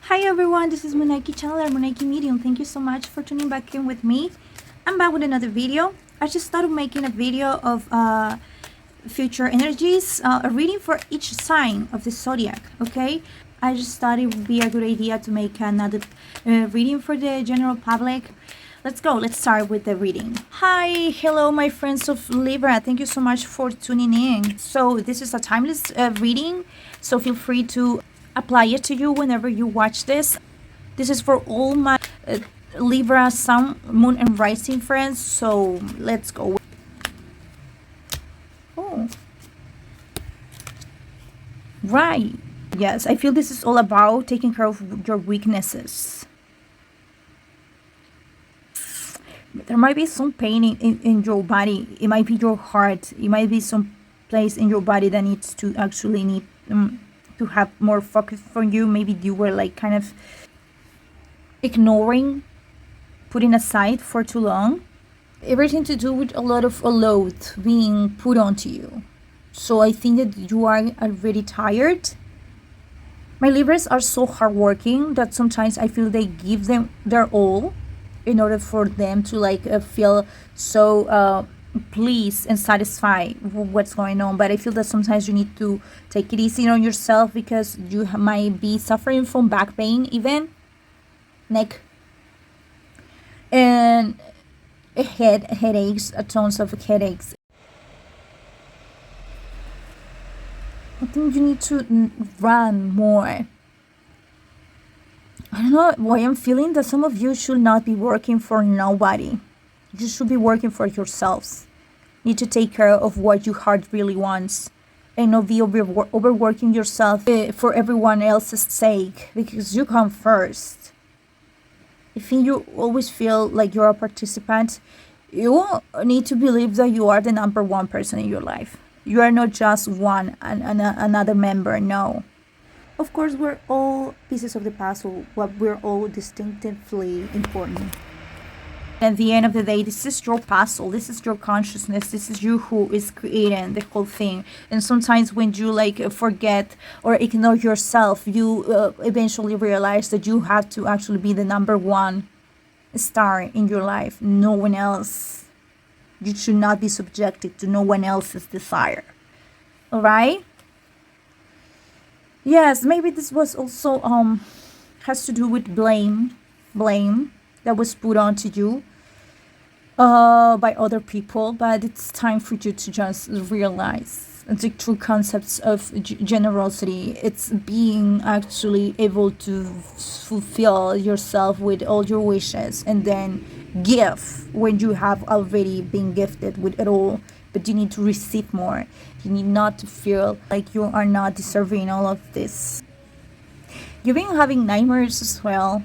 Hi everyone, this is Monaiki channel or Monaiki Medium. Thank you so much for tuning back in with me. I'm back with another video. I just started making a video of future energies, a reading for each sign of the zodiac, okay? I just thought it would be a good idea to make another reading for the general public. Let's go. Let's start with the reading. Hi, hello my friends of Libra. Thank you so much for tuning in. So this is a timeless reading, so feel free to apply it to you whenever you watch this. This is for all my Libra, Sun, Moon, and Rising friends. So let's go. Oh, right. Yes, I feel this is all about taking care of your weaknesses. There might be some pain in your body. It might be your heart. It might be some place in your body that needs to actually need to have more focus from you. Maybe you were like kind of ignoring, putting aside for too long. Everything to do with a lot of a load being put onto you. So I think that you are already tired. My Libras are so hardworking that sometimes I feel they give them their all in order for them to like feel so pleased and satisfied with what's going on. But I feel that sometimes you need to take it easy on yourself because you might be suffering from back pain, even neck, and headaches, tons of headaches. I think you need to run more. I don't know why I'm feeling that some of you should not be working for nobody. You should be working for yourselves. Need to take care of what your heart really wants and not be overworking yourself for everyone else's sake, because you come first. I think you always feel like you're a participant. You need to believe that you are the number one person in your life. You are not just one and another member, no. Of course, we're all pieces of the puzzle, but we're all distinctively important. At the end of the day, this is your puzzle, this is your consciousness, this is you who is creating the whole thing. And sometimes when you like forget or ignore yourself, you eventually realize that you have to actually be the number one star in your life, no one else. You should not be subjected to no one else's desire. All right? Yes, maybe this was also has to do with blame that was put onto you by other people, but it's time for you to just realize the true concepts of generosity. It's being actually able to fulfill yourself with all your wishes and then give when you have already been gifted with it all. But you need to receive more. You need not to feel like you are not deserving all of this. You've been having nightmares as well.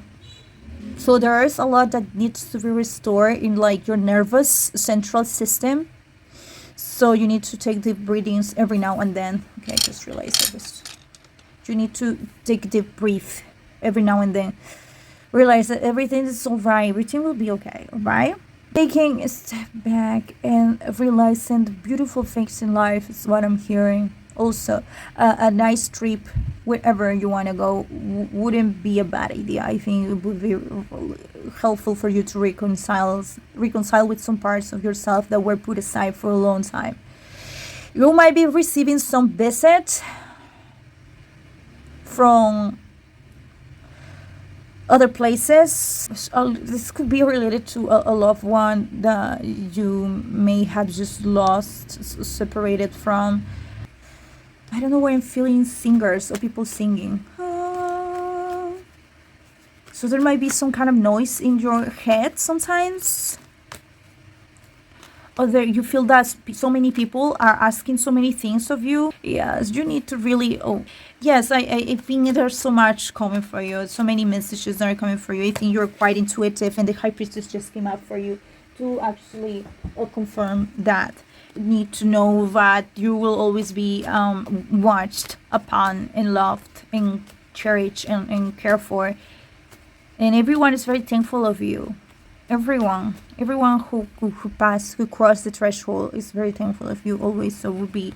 So there is a lot that needs to be restored in like your nervous central system. So you need to take deep breathings every now and then. Okay, I just realized this. You need to take deep breath every now and then. Realize that everything is alright. Everything will be okay, alright? Taking a step back and realizing the beautiful things in life is what I'm hearing. Also, a nice trip wherever you want to go wouldn't be a bad idea. I think it would be helpful for you to reconcile with some parts of yourself that were put aside for a long time. You might be receiving some visit from other places. This could be related to a loved one that you may have just lost, separated from. I don't know why I'm feeling singers or people singing. So there might be some kind of noise in your head sometimes. Or there you feel that so many people are asking so many things of you. Yes, you need to really yes, I think there's so much coming for you, so many messages that are coming for you. I think you're quite intuitive, and the High Priestess just came up for you to actually confirm that. You need to know that you will always be watched upon and loved and cherished and cared for, and everyone is very thankful of you. Everyone who crossed the threshold is very thankful of you always, so will be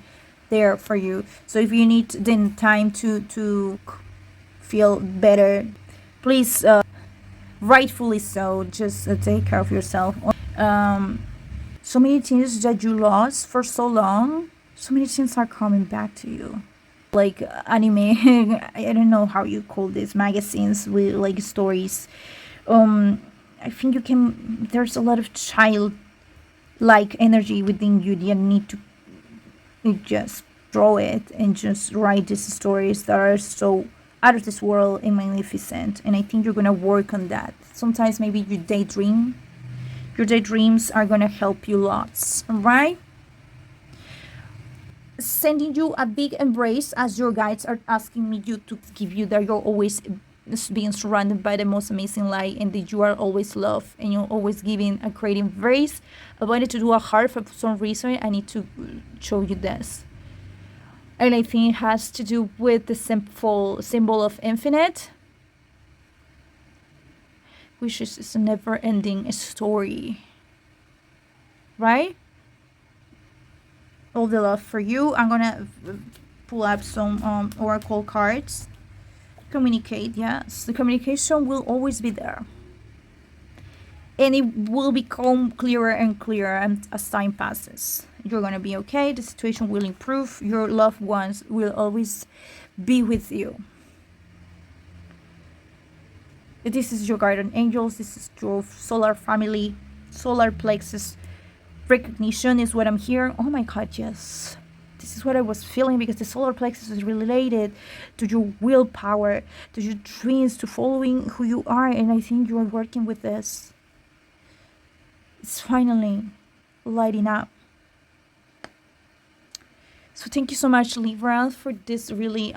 there for you. So if you need then time to feel better, Please, rightfully so, just take care of yourself. So many things that you lost for so long, so many things are coming back to you. Like anime, I don't know how you call this, magazines with like stories. I think you can, there's a lot of child like energy within you. You need to just draw it and just write these stories that are so out of this world and magnificent. And I think you're gonna work on that. Sometimes maybe you daydream. Your daydreams are gonna help you lots, alright? Sending you a big embrace as your guides are asking me you to give you that you're always being surrounded by the most amazing light and that you are always loved and you're always giving a creative embrace. I wanted to do a heart for some reason. I need to show you this. And I think it has to do with the simple symbol of infinite, which is a never-ending story, right? All the love for you. I'm gonna pull up some oracle cards. Communicate, yes. The communication will always be there. And it will become clearer and clearer as time passes. You're gonna be okay. The situation will improve. Your loved ones will always be with you. This is your guardian angels. This is your solar family, solar plexus. Recognition is what I'm hearing. Oh my god, yes. This is what I was feeling, because the solar plexus is related to your willpower, to your dreams, to following who you are. And I think you are working with this. It's finally lighting up. So thank you so much, Libra, for this really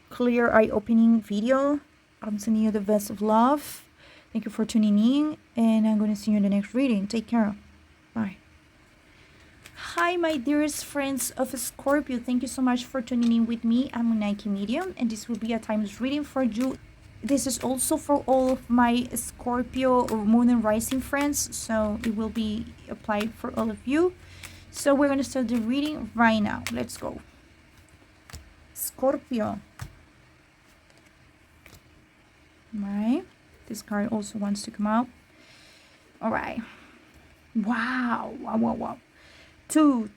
clear, eye-opening video. I'm sending you the best of love. Thank you for tuning in, and I'm going to see you in the next reading. Take care. Bye. Hi, my dearest friends of Scorpio. Thank you so much for tuning in with me. I'm a Nike Medium, and this will be a timeless reading for you. This is also for all of my Scorpio or Moon and Rising friends, so it will be applied for all of you. So we're going to start the reading right now. Let's go. Scorpio. Alright. This card also wants to come out. Alright. Wow. Wow, wow, wow. Two.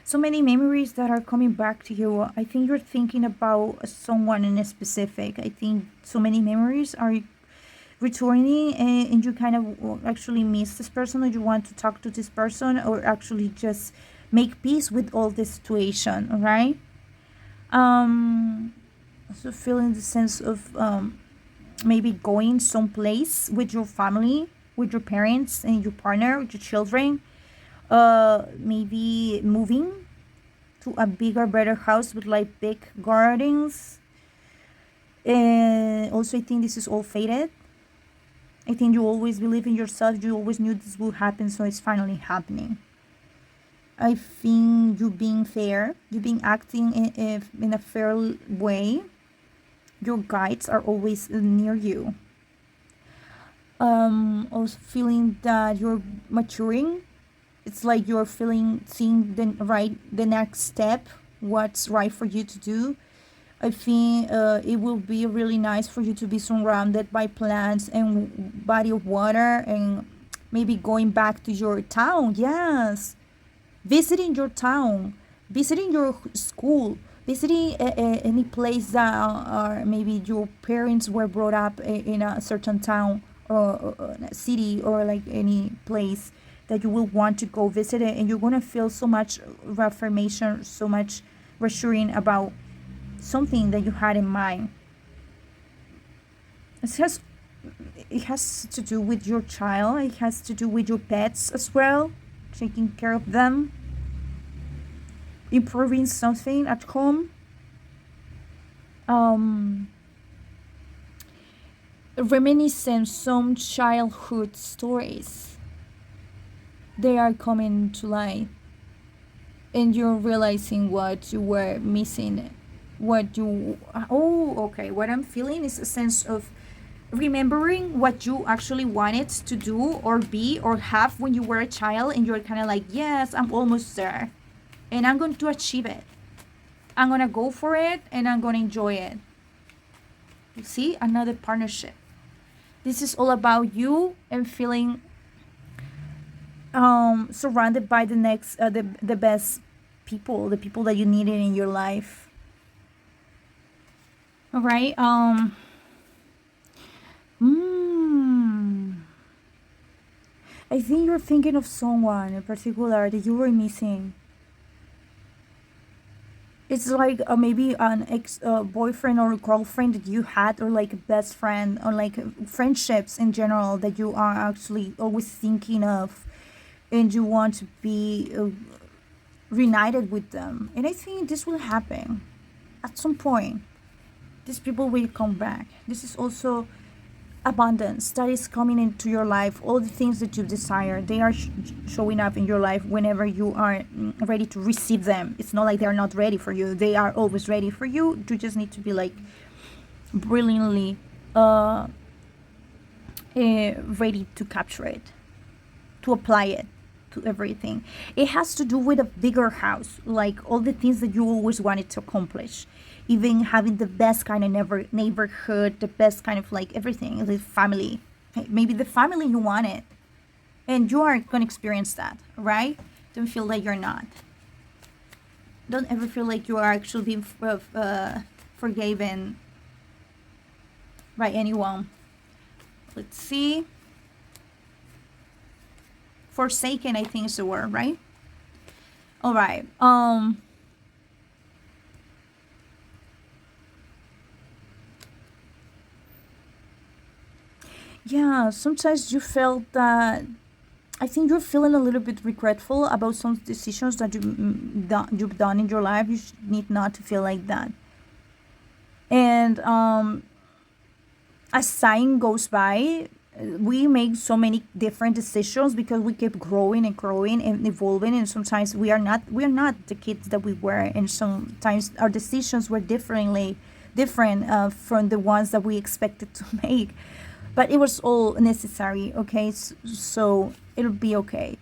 So many memories that are coming back to you. I think you're thinking about someone in a specific. I think so many memories are returning, and you kind of actually miss this person, or you want to talk to this person, or actually just make peace with all this situation. All right. Also feeling the sense of maybe going someplace with your family, with your parents and your partner, with your children. Maybe moving to a bigger, better house with like big gardens. And also I think this is all fated. I think you always believe in yourself. You always knew this would happen, so it's finally happening. I think you being fair, you being acting in a fair way. Your guides are always near you. Also feeling that you're maturing. It's like you're seeing the next step, what's right for you to do. I think it will be really nice for you to be surrounded by plants and body of water, and maybe going back to your town. Yes, visiting your town, visiting your school, visiting any place that are maybe your parents were brought up in a certain town or a city, or like any place that you will want to go visit it, and you're gonna feel so much reaffirmation, so much reassuring about something that you had in mind. It has to do with your child. It has to do with your pets as well, taking care of them, improving something at home. Reminiscing some childhood stories, they are coming to light, and you're realizing what you were missing, what I'm feeling is a sense of remembering what you actually wanted to do or be or have when you were a child, and you're kind of like, yes, I'm almost there. and I'm going to achieve it. I'm going to go for it, and I'm going to enjoy it. You see, another partnership. This is all about you and feeling surrounded by the next the best people, the people that you needed in your life. All right. I think you're thinking of someone in particular that you were missing. It's like maybe an ex boyfriend or girlfriend that you had, or like a best friend, or like friendships in general that you are actually always thinking of, and you want to be reunited with them. And I think this will happen at some point. These people will come back. This is also abundance that is coming into your life. All the things that you desire, they are showing up in your life whenever you are ready to receive them. It's not like they're not ready for you. They are always ready for you. You just need to be like brilliantly ready to capture it, to apply it to everything. It has to do with a bigger house, like all the things that you always wanted to accomplish, even having the best kind of neighborhood, the best kind of like everything, the family, maybe the family you wanted, and you are going to experience that, right? Don't feel like you're not. Don't ever feel like you are actually being forgiven by anyone. Let's see. Forsaken, I think is the word, right? All right. Yeah, sometimes you felt that, I think you're feeling a little bit regretful about some decisions that you've done in your life. You need not to feel like that. And as time goes by, we make so many different decisions because we keep growing and growing and evolving, and sometimes we are not the kids that we were, and sometimes our decisions were different from the ones that we expected to make, but it was all necessary. Okay, so it'll be okay.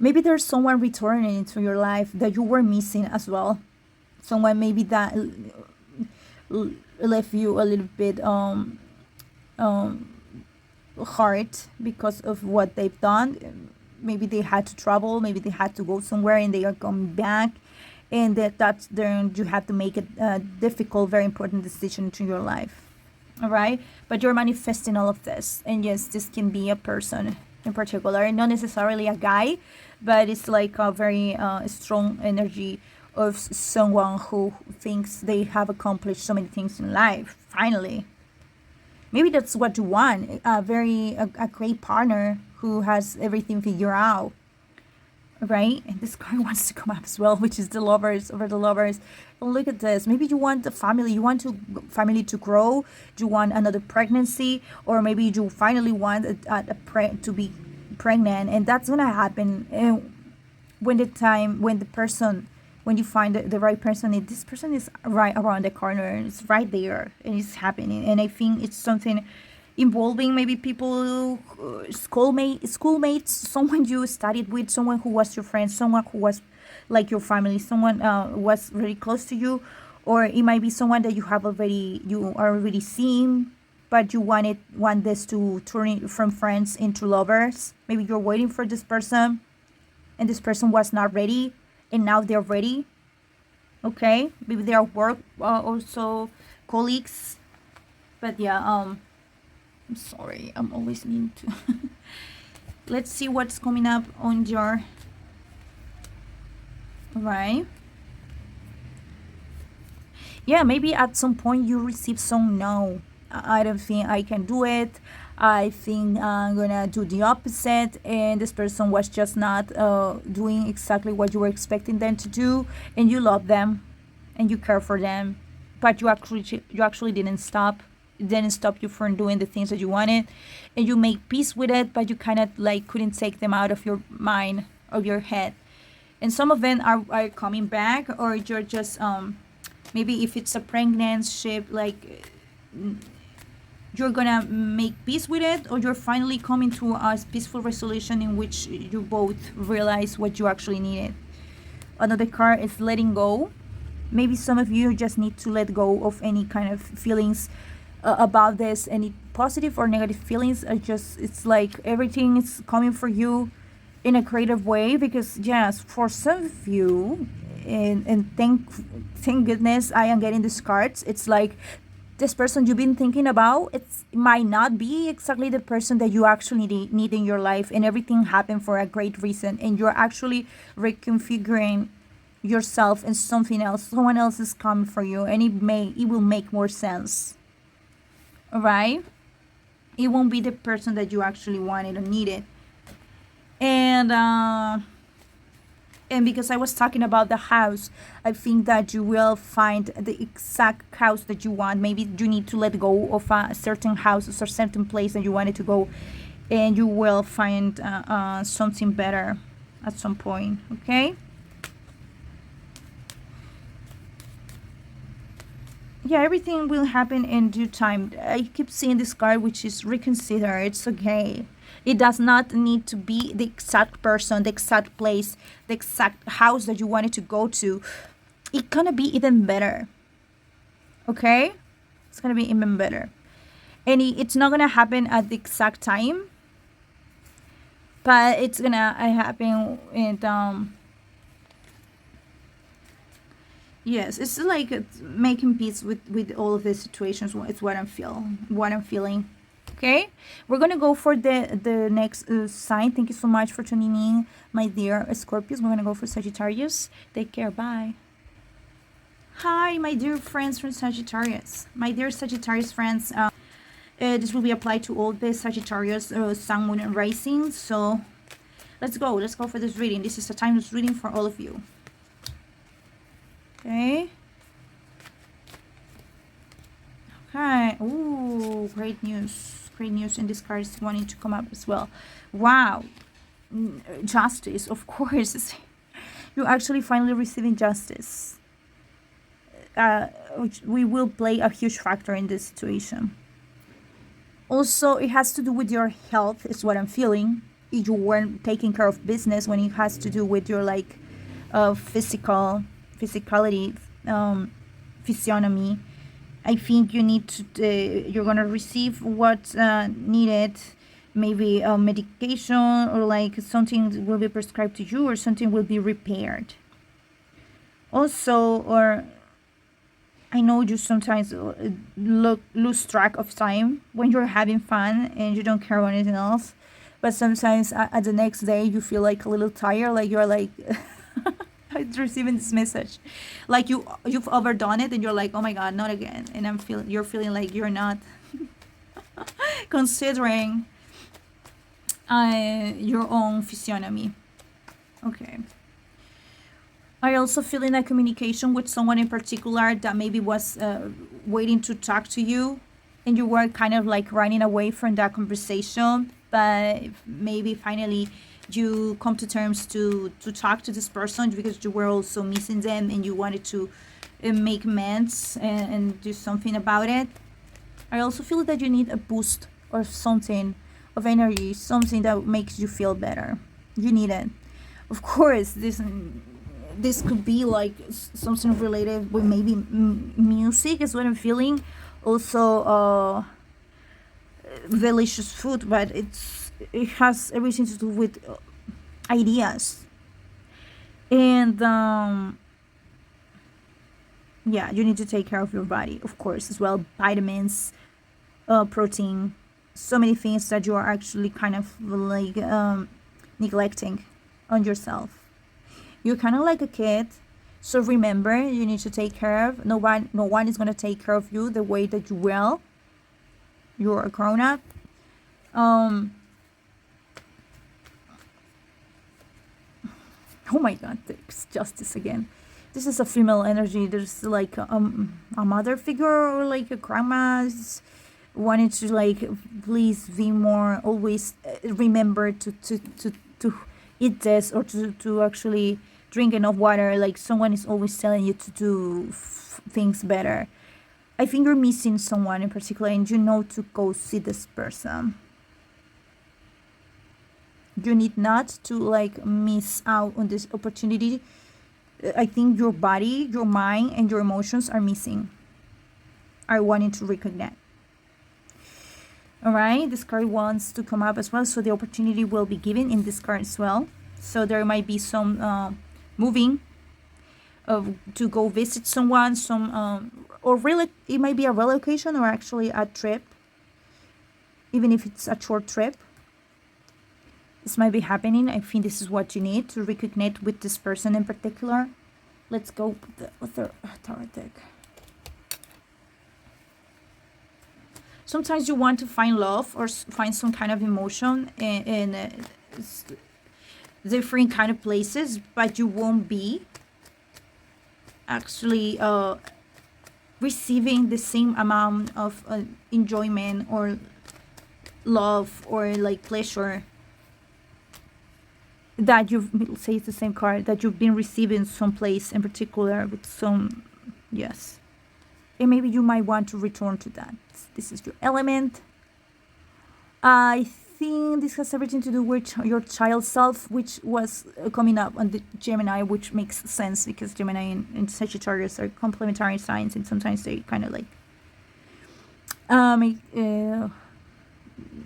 Maybe there's someone returning into your life that you were missing as well, someone maybe that left you a little bit um hard because of what they've done. Maybe they had to travel, maybe they had to go somewhere, and they are coming back, and that's then you have to make a difficult, very important decision to your life. All right, but you're manifesting all of this, and yes, this can be a person in particular, not necessarily a guy, but it's like a very strong energy of someone who thinks they have accomplished so many things in life finally. Maybe that's what you want, a great partner who has everything figured out, right? And this card wants to come up as well, which is the lovers, over the lovers. But look at this. Maybe you want the family. You want to family to grow. You want another pregnancy, or maybe you finally want to be pregnant, and that's gonna happen. And when you find the right person, this person is right around the corner. It's right there, and it's happening. And I think it's something involving maybe people, schoolmates, someone you studied with, someone who was your friend, someone who was like your family, someone was very close to you, or it might be someone that you are already seeing, but you want this to turn it from friends into lovers. Maybe you're waiting for this person, and this person was not ready, and now they're ready. Okay, maybe they are work also colleagues. But yeah, I'm sorry, I'm always mean to. Let's see what's coming up on your right. Yeah, maybe at some point you receive some no. I don't think I can do it. I think I'm gonna do the opposite, and this person was just not doing exactly what you were expecting them to do, and you love them, and you care for them, but you actually didn't stop. It didn't stop you from doing the things that you wanted, and you make peace with it, but you kind of like couldn't take them out of your mind or your head. And some of them are coming back, or you're just maybe if it's a pregnancy, like you're gonna make peace with it, or you're finally coming to a peaceful resolution in which you both realize what you actually needed. Another card is letting go. Maybe some of you just need to let go of any kind of feelings about this. Any positive or negative feelings are just, it's like everything is coming for you in a creative way, because yes, for some of you, and thank goodness I am getting these cards. It's like this person you've been thinking about, it might not be exactly the person that you actually need in your life, and everything happened for a great reason, and you're actually reconfiguring yourself in something else. Someone else is coming for you, and it will make more sense. All right, it won't be the person that you actually wanted or needed. And because I was talking about the house, I think that you will find the exact house that you want. Maybe you need to let go of a certain house or certain place that you wanted to go, and you will find something better at some point. Okay. Yeah, everything will happen in due time. I keep seeing this card, which is reconsider. It's okay. It does not need to be the exact person, the exact place, the exact house that you wanted to go to. It's gonna be even better. Okay? It's gonna be even better. And it's not gonna happen at the exact time, but it's gonna happen in yes, it's like making peace with all of the situations. It's what I'm feeling. Okay, we're gonna go for the next sign. Thank you so much for tuning in, my dear Scorpios. We're gonna go for Sagittarius. Take care. Bye. Hi, my dear friends from Sagittarius. My dear Sagittarius friends, this will be applied to all the Sagittarius, Sun, Moon, and Rising. So let's go for this reading. This is a timeless reading for all of you. Okay. Okay. Ooh, great news. Great news. And this card is wanting to come up as well. Wow. Justice, of course. You're actually finally receiving justice. Which we will play a huge factor in this situation. Also, it has to do with your health, is what I'm feeling. If you weren't taking care of business, when it has to do with your like physicality, physiognomy, I think you need to you're gonna receive what's needed. Maybe medication, or like something will be prescribed to you, or something will be repaired. Also, or I know you sometimes lose track of time when you're having fun and you don't care about anything else, but sometimes at the next day you feel like a little tired, like you're like receiving this message, like you've overdone it, and you're like, oh my god, not again. And you're feeling like you're not considering your own physiognomy. Okay. I also feel in a communication with someone in particular that maybe was waiting to talk to you, and you were kind of like running away from that conversation, but maybe finally you come to terms to talk to this person, because you were also missing them and you wanted to make amends and do something about it. I also feel that you need a boost or something of energy, something that makes you feel better. You need it. Of course, this could be like something related with maybe music, is what I'm feeling. Also delicious food, but it has everything to do with ideas. And yeah, you need to take care of your body, of course, as well. Vitamins, protein, so many things that you are actually kind of like neglecting on yourself. You're kind of like a kid, so remember, you need to take care of. No one is going to take care of you the way that you will. You're a grown-up. Oh my god, there's justice again. This is a female energy. There's like a mother figure, or like a grandma's wanting to like, please be more, always remember to eat this, or to actually drink enough water. Like someone is always telling you to do things better. I think you're missing someone in particular, and you know to go see this person. You need not to like miss out on this opportunity I think your body, your mind, and your emotions are missing, are wanting to reconnect. All right, this card wants to come up as well, so the opportunity will be given in this card as well. So there might be some moving to go visit someone, or really it might be a relocation or actually a trip, even if it's a short trip. This might be happening. I think this is what you need to reconnect with this person in particular. Let's go with the tarot deck. Sometimes you want to find love or find some kind of emotion in different kind of places, but you won't be actually receiving the same amount of enjoyment or love or like pleasure that you've, say it's the same card, that you've been receiving someplace in particular with some, yes. And maybe you might want to return to that. This is your element. I think this has everything to do with your child self, which was coming up on the Gemini, which makes sense because Gemini and Sagittarius are complementary signs, and sometimes they kind of like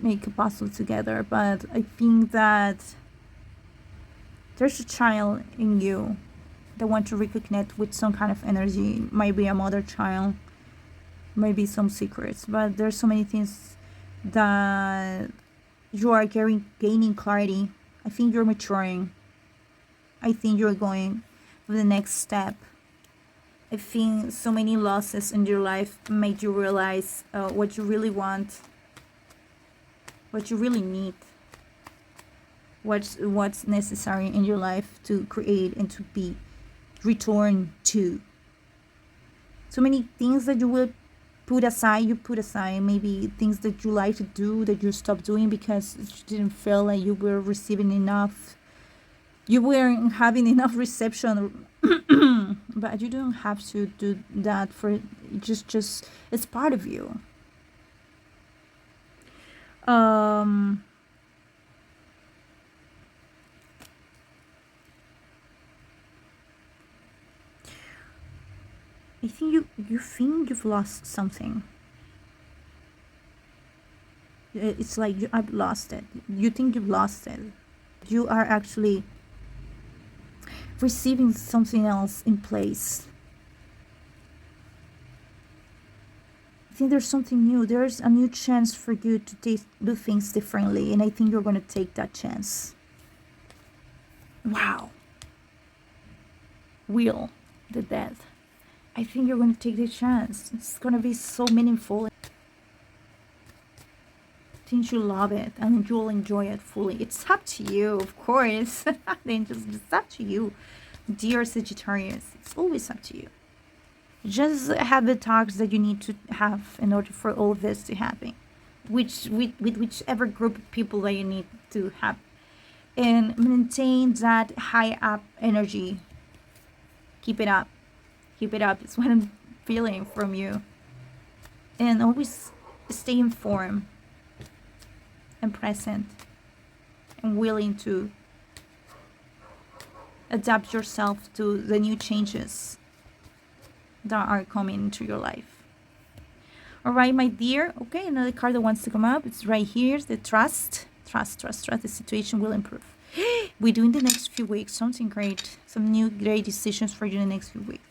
make a puzzle together. But I think that there's a child in you that want to reconnect with some kind of energy. Might be a mother child, maybe some secrets, but there's so many things that you are gaining clarity. I think you're maturing. I think you're going for the next step. I think so many losses in your life made you realize what you really want, what you really need, what's necessary in your life to create and to be returned to. So many things that you will put aside, maybe things that you like to do that you stopped doing because you didn't feel like you were receiving enough, you weren't having enough reception. But you don't have to do that for just it's part of you. I think you think you've lost something. It's like I've lost it. You think you've lost it. You are actually receiving something else in place. I think there's something new. There's a new chance for you to do things differently, and I think you're going to take that chance. Wow. Wheel, the death. I think you're going to take the chance. It's going to be so meaningful. I think you love it and you'll enjoy it fully. It's up to you, of course. It's up to you, dear Sagittarius. It's always up to you. Just have the talks that you need to have in order for all of this to happen. With whichever group of people that you need to have. And maintain that high up energy. Keep it up. Keep it up. It's what I'm feeling from you. And always stay informed and present and willing to adapt yourself to the new changes that are coming into your life. All right, my dear. Okay, another card that wants to come up. It's right here. The trust. Trust. The situation will improve. We do in the next few weeks something great. Some new great decisions for you in the next few weeks.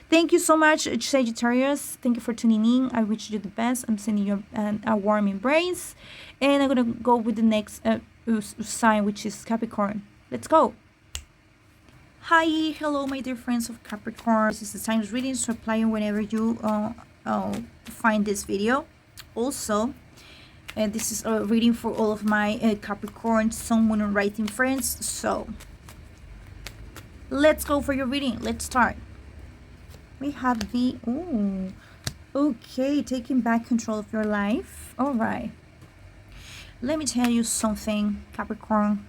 Thank you so much, Sagittarius. Thank you for tuning in. I wish you the best. I'm sending you a warm embrace. And I'm going to go with the next sign, which is Capricorn. Let's go. Hi, hello, my dear friends of Capricorn. This is the times reading, so apply whenever you find this video. Also, this is a reading for all of my Capricorn, Sun, Moon, and Rising friends. So, let's go for your reading. Let's start. We have the, okay, taking back control of your life. All right. Let me tell you something, Capricorn.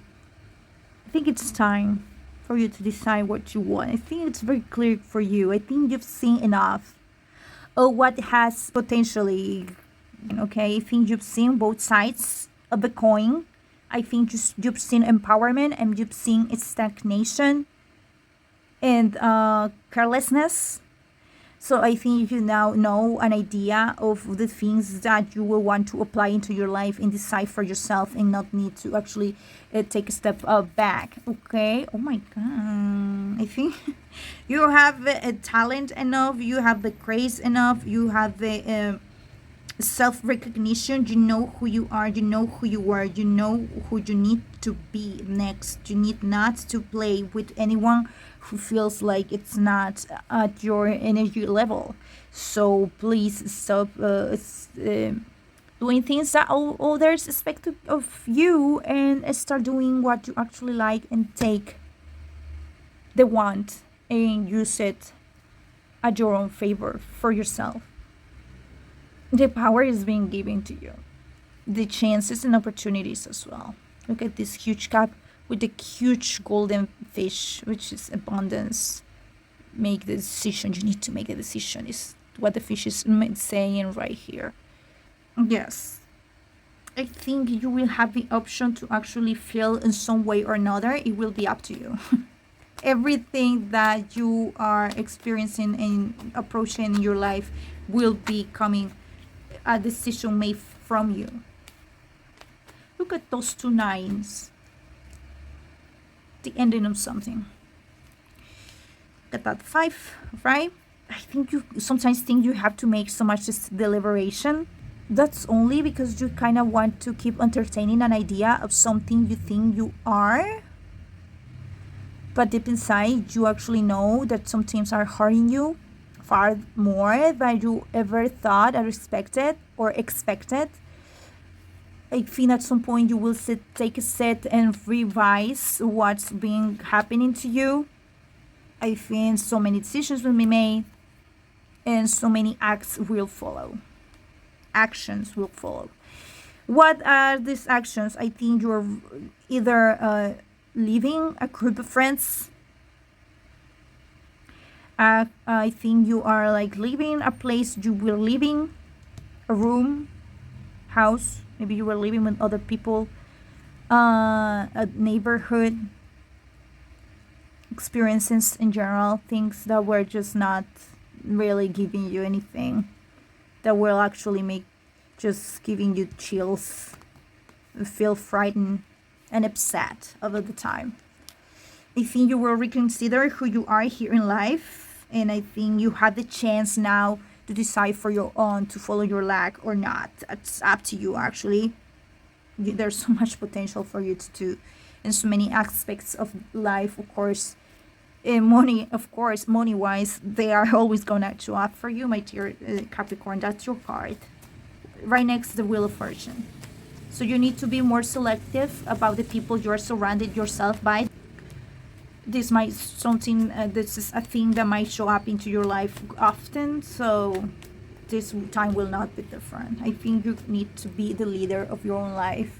I think it's time for you to decide what you want. I think it's very clear for you. I think you've seen enough of what has potentially, okay? I think you've seen both sides of the coin. I think you've seen empowerment and you've seen stagnation. and carelessness. So I think you now know an idea of the things that you will want to apply into your life and decide for yourself, and not need to actually take a step back. Okay. Oh my God. I think you have a talent enough. You have the grace enough. You have the self-recognition. You know who you are, you know who you were, you know who you need to be next. You need not to play with anyone who feels like it's not at your energy level. So please stop doing things that others expect of you, and start doing what you actually like, and take the want and use it at your own favor for yourself. The power is being given to you, the chances and opportunities as well. Look at this huge cup with the huge golden fish, which is abundance. Make the decision. You need to make a decision, is what the fish is saying right here. Yes, I think you will have the option to actually feel in some way or another. It will be up to you. Everything that you are experiencing and approaching in your life will be coming a decision made from you. Look at those two nines, the ending of something. Look at that five, right? I think you sometimes think you have to make so much deliberation. That's only because you kind of want to keep entertaining an idea of something you think you are, but deep inside you actually know that some things are hurting you far more than you ever thought or expected. I think at some point you will take a set and revise what's been happening to you. I think so many decisions will be made, and so many actions will follow. What are these actions? I think you're either leaving a group of friends. I think you are like leaving a place you were living, a room, house. Maybe you were living with other people, a neighborhood, experiences in general, things that were just not really giving you anything, that will actually make just giving you chills, feel frightened and upset over the time. I think you will reconsider who you are here in life, and I think you have the chance now to decide for your own to follow your lag or not. It's up to you actually. There's so much potential for you to do in so many aspects of life, of course. Money, of course, money wise, they are always gonna show up for you, my dear Capricorn. That's your card right next to the Wheel of Fortune. So you need to be more selective about the people you are surrounded yourself by. This might something this is a thing that might show up into your life often, so this time will not be different. I think you need to be the leader of your own life.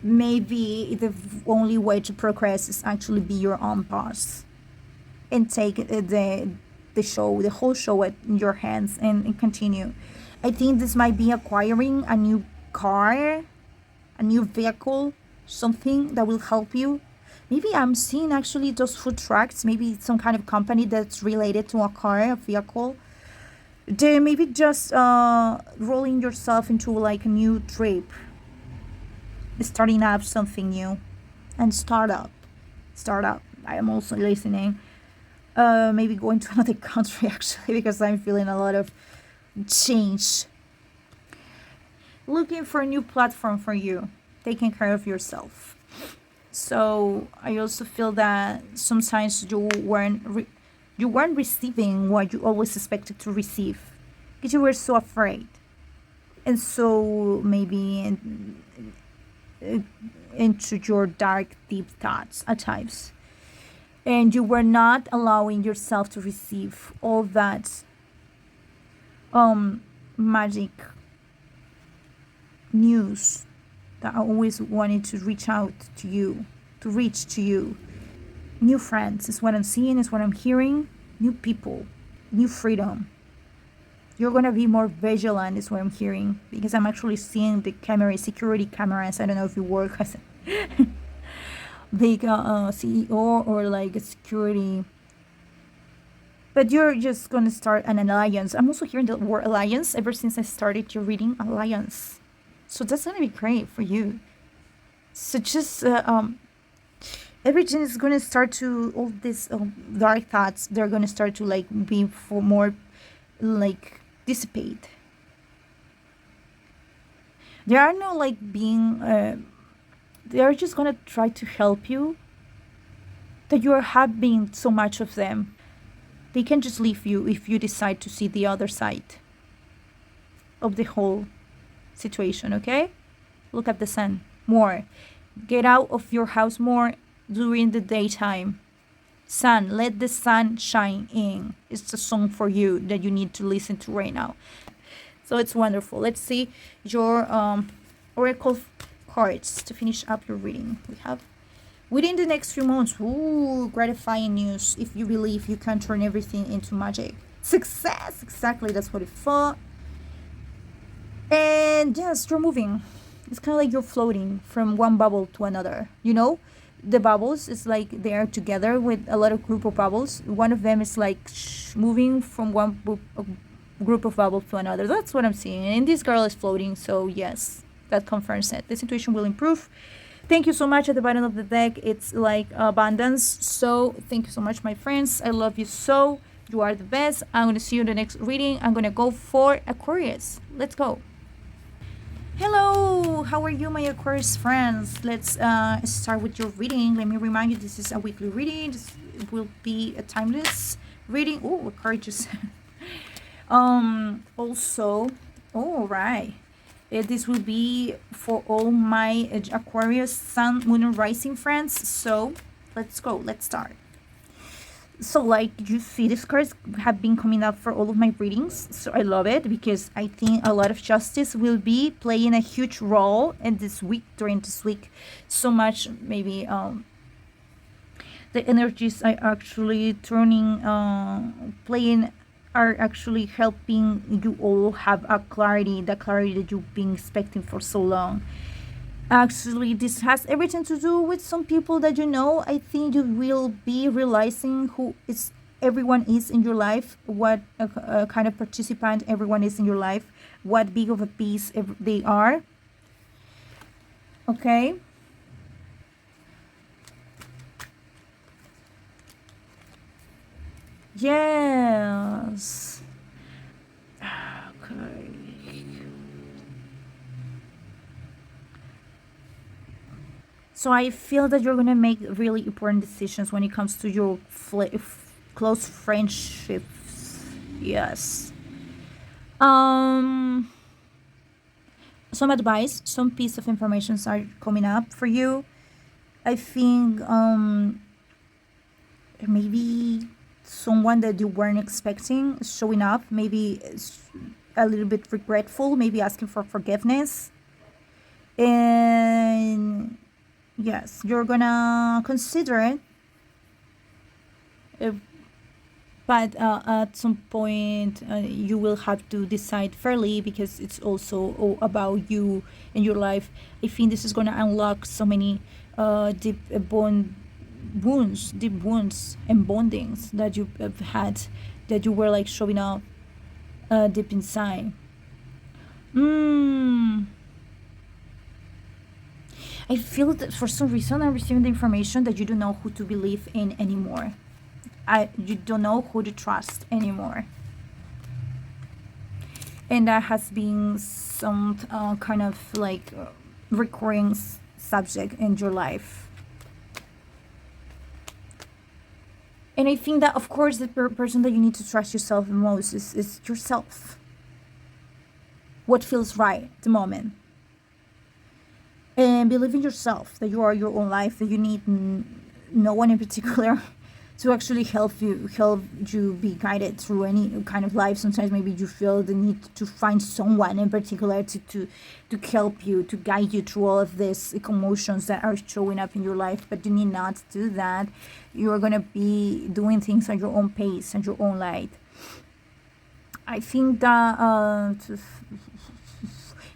Maybe the only way to progress is actually be your own boss, and take the show, the whole show in your hands, and continue. I think this might be acquiring a new car, a new vehicle, something that will help you. Maybe I'm seeing actually those food trucks, maybe some kind of company that's related to a car, a vehicle. They maybe just rolling yourself into like a new trip, starting up something new, and startup. I am also listening. Maybe going to another country actually, because I'm feeling a lot of change. Looking for a new platform for you, taking care of yourself. So I also feel that sometimes you weren't receiving what you always expected to receive, because you were so afraid, and so maybe into your dark, deep thoughts at times, and you were not allowing yourself to receive all that magic news that I always wanted to reach out to you, to reach to you. New friends is what I'm seeing, is what I'm hearing. New people, new freedom. You're gonna be more vigilant is what I'm hearing, because I'm actually seeing the security cameras. I don't know if you work as big CEO or like a security. But you're just gonna start an alliance. I'm also hearing the word alliance ever since I started your reading, alliance. So that's gonna be great for you. So just everything is gonna start to, all these dark thoughts, they're gonna start to like be for more like dissipate. They are not like being they are just gonna try to help you, that you are having so much of them. They can just leave you if you decide to see the other side of the whole situation. Okay, look at the sun more, get out of your house more during the daytime. Sun, let the sun shine in. It's a song for you that you need to listen to right now. So it's wonderful. Let's see your oracle cards to finish up your reading. We have within the next few months. Ooh, gratifying news. If you believe you can turn everything into magic. Success. Exactly. That's what it thought. And yes, you're moving. It's kind of like you're floating from one bubble to another. You know, the bubbles is like they are together with a lot of group of bubbles. One of them is like moving from one group of bubbles to another. That's what I'm seeing. And this girl is floating. So yes, that confirms it. The situation will improve. Thank you so much. At the bottom of the deck, it's like abundance. So thank you so much, my friends. I love you so. You are the best. I'm going to see you in the next reading. I'm going to go for Aquarius. Let's go. Hello, how are you, my Aquarius friends? Let's start with your reading. Let me remind you, this is a weekly reading. This will be a timeless reading. Oh, courageous. Also, all right. This will be for all my Aquarius sun, moon, and rising friends. So let's go. Let's start. So like you see, these cards have been coming up for all of my readings. So I love it because I think a lot of justice will be playing a huge role in this week, during this week. So much maybe the energies are actually turning, playing, are actually helping you all have a clarity, the clarity that you've been expecting for so long. Actually, this has everything to do with some people that you know. I think you will be realizing who is everyone is in your life, what kind of participant everyone is in your life, what big of a piece they are. Okay. Yes. Okay. So I feel that you're gonna make really important decisions when it comes to your close friendships. Yes. Some advice, some piece of information are coming up for you. I think maybe someone that you weren't expecting is showing up. Maybe it's a little bit regretful. Maybe asking for forgiveness. And yes, you're gonna consider it, but at some point you will have to decide fairly, because it's also about you and your life. I think this is gonna unlock so many deep deep wounds and bondings that you have had, that you were like showing up deep inside. I feel that for some reason I'm receiving the information that you don't know who to believe in anymore. You don't know who to trust anymore. And that has been some kind of like recurring subject in your life. And I think that, of course, the person that you need to trust yourself the most is yourself. What feels right at the moment. And believe in yourself, that you are your own life, that you need no one in particular to actually help you be guided through any kind of life. Sometimes maybe you feel the need to find someone in particular to help you, to guide you through all of these emotions that are showing up in your life. But you need not do that. You are going to be doing things at your own pace and your own light. I think that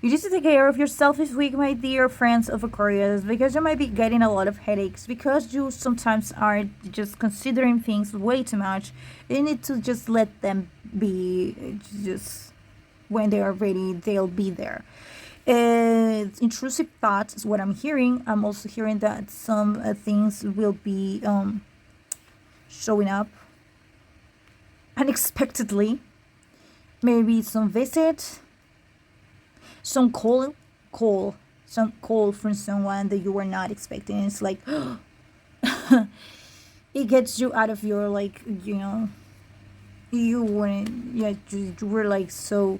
You need to take care of yourself this week, my dear friends of Aquarius, because you might be getting a lot of headaches because you sometimes are just considering things way too much. You need to just let them be. Just when they are ready, they'll be there. Intrusive thoughts is what I'm hearing. I'm also hearing that some things will be showing up unexpectedly. Maybe some visit, some some call from someone that you were not expecting. It's like it gets you out of your, like, you weren't, yeah, you were like so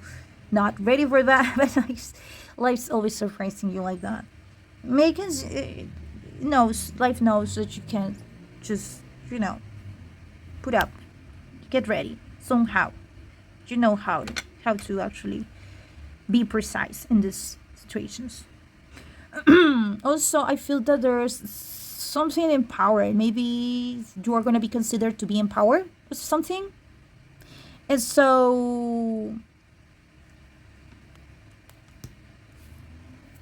not ready for that. But like, life's always surprising you like that. Making knows life knows that you can't just put up, get ready somehow. You know how to actually be precise in these situations. Also, I feel that there's something empowering. Maybe you are going to be considered to be empowered with something. And so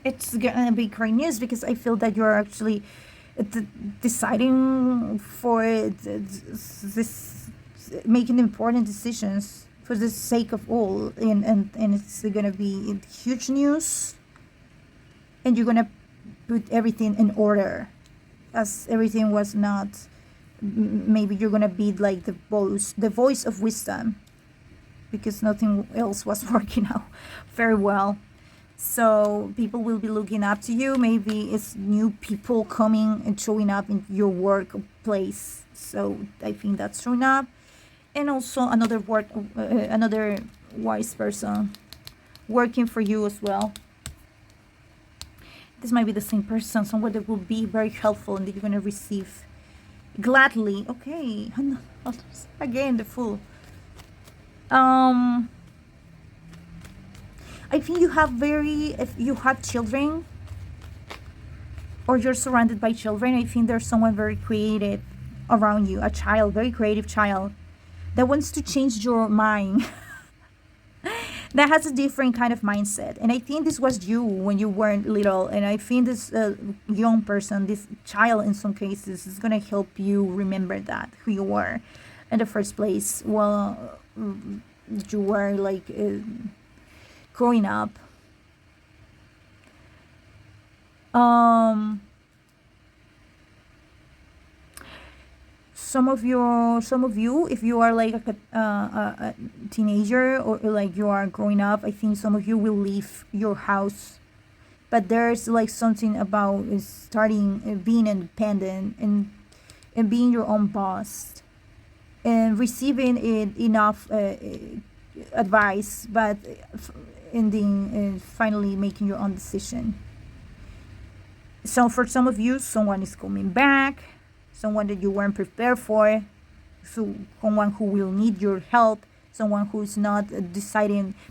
it's going to be great news, because I feel that you're actually deciding for this, making important decisions for the sake of all, and it's gonna be huge news, and you're gonna put everything in order, as everything was not. Maybe you're gonna be like the voice of wisdom, because nothing else was working out very well. So people will be looking up to you. Maybe it's new people coming and showing up in your workplace. So I think that's showing up. And also another wise person working for you as well. This might be the same person, someone that will be very helpful and that you're going to receive gladly. Okay, again, the Fool. I think if you have children, or you're surrounded by children, I think there's someone very creative around you, a child, very creative child, that wants to change your mind, that has a different kind of mindset. And I think this was you when you weren't little. And I think this young person, this child in some cases, is going to help you remember that, who you were in the first place while you were like growing up. Some of you, if you are like a teenager, or like you are growing up, I think some of you will leave your house. But there's like something about starting being independent, and being your own boss, and receiving enough advice, but ending finally making your own decision. So for some of you, someone is coming back, someone that you weren't prepared for, so someone who will need your help, someone who's not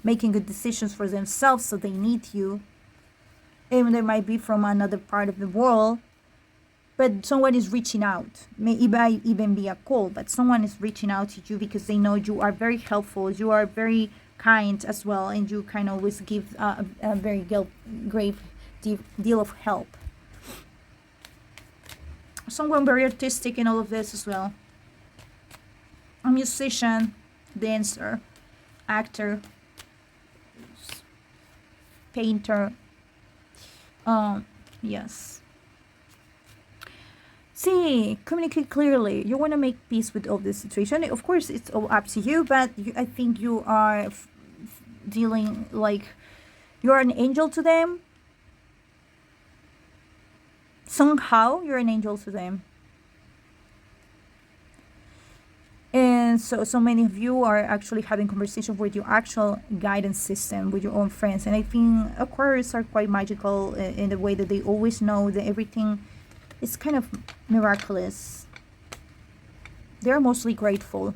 making good decisions for themselves, so they need you. And they might be from another part of the world, but someone is reaching out. It might even be a call, but someone is reaching out to you because they know you are very helpful, you are very kind as well, and you can always give a very great deal of help. Someone very artistic in all of this as well. A musician, dancer, actor, painter. Yes. See, communicate clearly. You want to make peace with all this situation. Of course, it's all up to you, but I think you are dealing like you're an angel to them. Somehow you're an angel to them. And so many of you are actually having conversation with your actual guidance system, with your own friends. And I think Aquarius are quite magical in the way that they always know that everything is kind of miraculous. They're mostly grateful.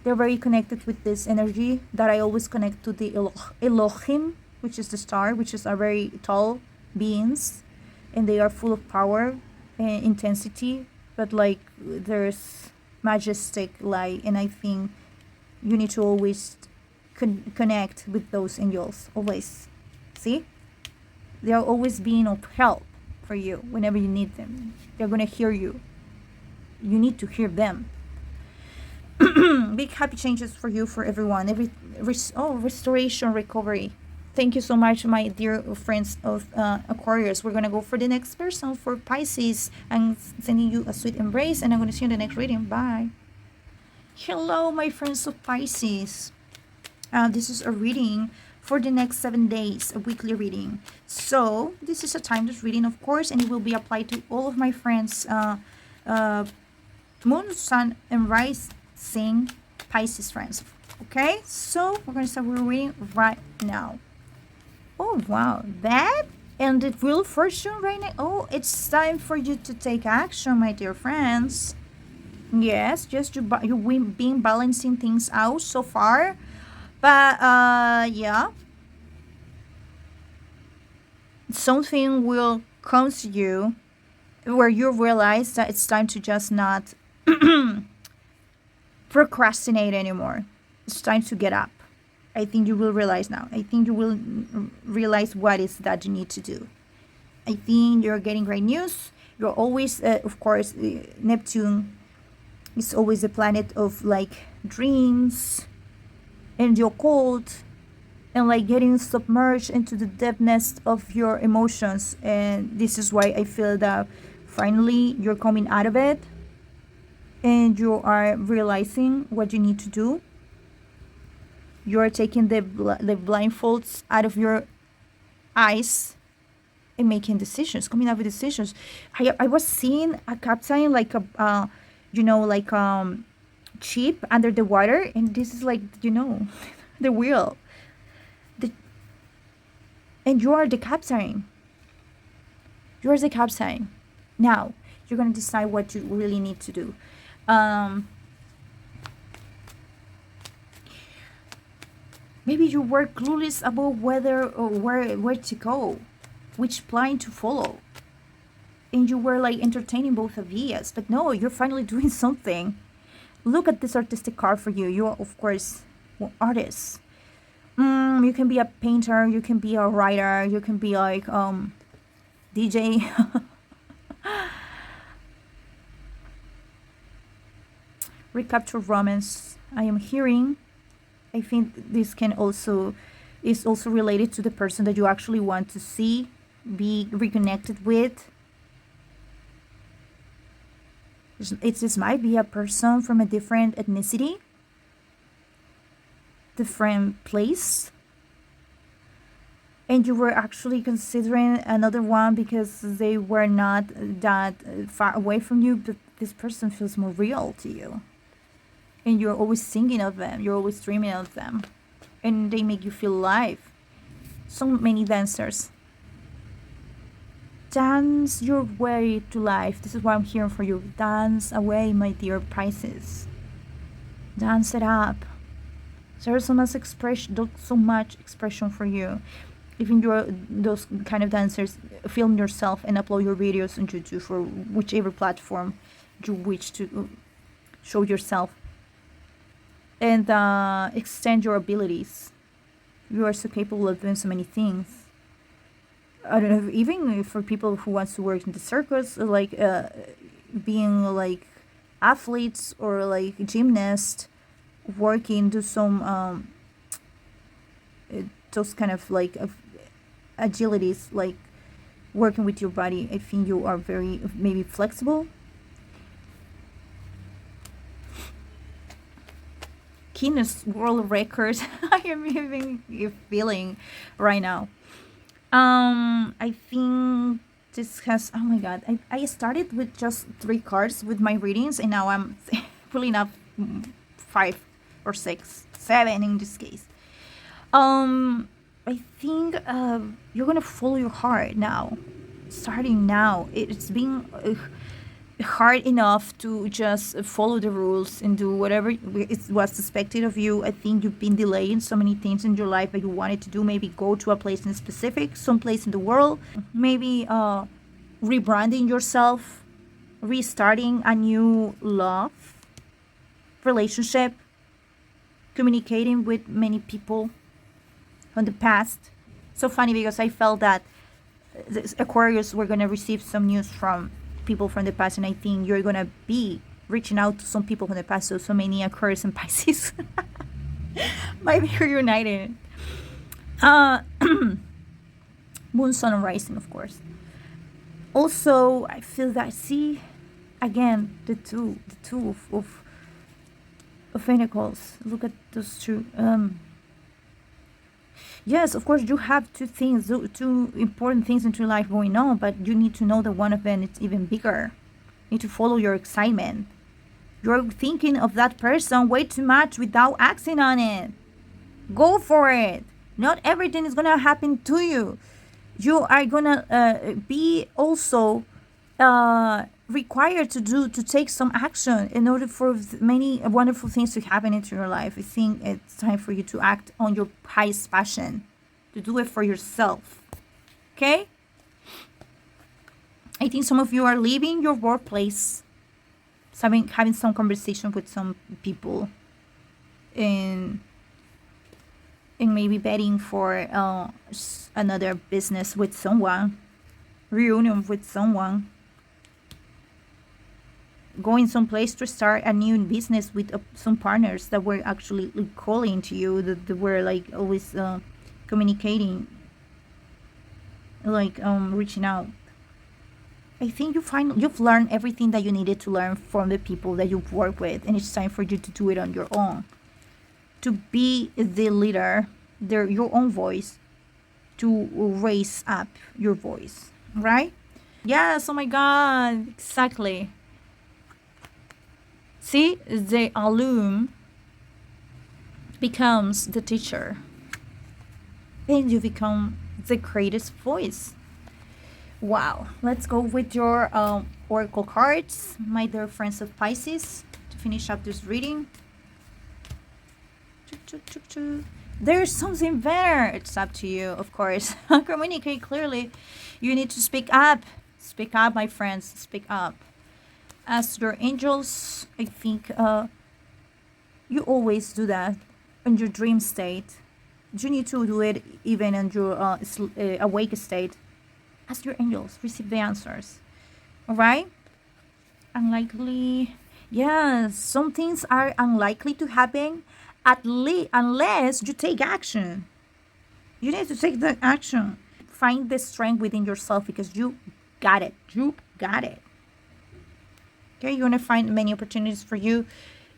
They're very connected with this energy that I always connect to the Elohim, which is the star, which is a very tall beings. And they are full of power and intensity, but like there's majestic light. And I think you need to always connect with those angels, always. See? They're always being of help for you whenever you need them. They're going to hear you. You need to hear them. Big happy changes for you, for everyone. Restoration, recovery. Thank you so much, my dear friends of Aquarius. We're going to go for the next person, for Pisces. I'm sending you a sweet embrace, and I'm going to see you in the next reading. Bye. Hello, my friends of Pisces. This is a reading for the next 7 days, a weekly reading. So this is a timeless reading, of course, and it will be applied to all of my friends, moon, sun, and rising Pisces friends. Okay, so we're going to start with reading right now. Oh wow, that and the real fortune right now. Oh, it's time for you to take action, my dear friends. Yes, just you've been balancing things out so far, but yeah, something will come to you where you realize that it's time to just not procrastinate anymore. It's time to get up. I think you will realize now. I think you will realize what is that you need to do. I think you're getting great news. You're always, of course, Neptune is always the planet of like dreams and the occult and like getting submerged into the depthness of your emotions. And this is why I feel that finally you're coming out of it and you are realizing what you need to do. You're taking the blindfolds out of your eyes and making decisions, coming up with decisions. I was seeing a captain like a ship under the water, and this is like the wheel. And you are the captain. You are the captain. Now you're gonna decide what you really need to do. Maybe you were clueless about whether or where to go, which plan to follow. And you were like entertaining both ideas. But no, you're finally doing something. Look at this artistic card for you. You are, of course, an artist. You can be a painter, you can be a writer, you can be like DJ. Recapture romance. I am hearing. I think this is also related to the person that you actually want to see, be reconnected with. This might be a person from a different ethnicity, different place, and you were actually considering another one because they were not that far away from you, but this person feels more real to you. And you're always thinking of them, you're always dreaming of them, and they make you feel alive. So many dancers. Dance your way to life. This is what I'm hearing for you. Dance away, my dear Pisces. Dance it up. There's so much expression for you. Even you're those kind of dancers, film yourself and upload your videos on YouTube for whichever platform you wish to show yourself. And extend your abilities. You are so capable of doing so many things. I don't know, even for people who wants to work in the circus, like being like athletes or like gymnasts, working, do some those kind of like agilities, like working with your body. I think you are very maybe flexible. Guinness World Record. I am having a feeling right now. I think this has, oh my god, I started with just 3 cards with my readings, and now I'm pulling up 5 or 6, 7 in this case. I think you're gonna follow your heart now. Starting now, it's been hard enough to just follow the rules and do whatever it was expected of you. I think you've been delaying so many things in your life that you wanted to do. Maybe go to a place in specific, some place in the world. Maybe rebranding yourself, restarting a new love relationship, communicating with many people from the past. So funny because I felt that this Aquarius were gonna receive some news from people from the past, and I think you're gonna be reaching out to some people from the past. So many Aquarius and Pisces might be reunited. Moon, sun, and rising, of course. Also, I feel that, see, again, the two of Pentacles. Look at those two. Yes, of course, you have two important things into life going on, but you need to know that one of them is even bigger. You need to follow your excitement. You're thinking of that person way too much without acting on it. Go for it. Not everything is gonna happen to you. You are gonna be also required to take some action in order for many wonderful things to happen into your life. I think it's time for you to act on your highest passion, to do it for yourself. Okay? I think some of you are leaving your workplace, having some conversation with some people, and maybe betting for another business with someone, reunion with someone, going someplace to start a new business with some partners that were actually calling to you, that were like always communicating, like reaching out. I think you've learned everything that you needed to learn from the people that you've worked with, and it's time for you to do it on your own. To be the leader, your own voice, to raise up your voice, right? Yes, oh my God, exactly. See, the alum becomes the teacher, and you become the greatest voice. Wow, let's go with your oracle cards, my dear friends of Pisces, to finish up this reading. There's something better. It's up to you, of course. Communicate clearly. You need to speak up. Speak up, my friends. Speak up. As your angels, I think you always do that in your dream state. You need to do it even in your awake state. Ask your angels. Receive the answers. All right? Unlikely. Yes, some things are unlikely to happen unless you take action. You need to take that action. Find the strength within yourself because you got it. You got it. Okay, you're gonna find many opportunities for you.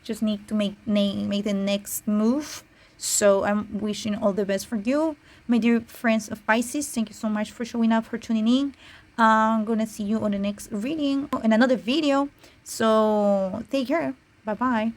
Just need to make the next move. So I'm wishing all the best for you, my dear friends of Pisces. Thank you so much for showing up, for tuning in. I'm gonna see you on the next reading in another video. So take care. Bye bye.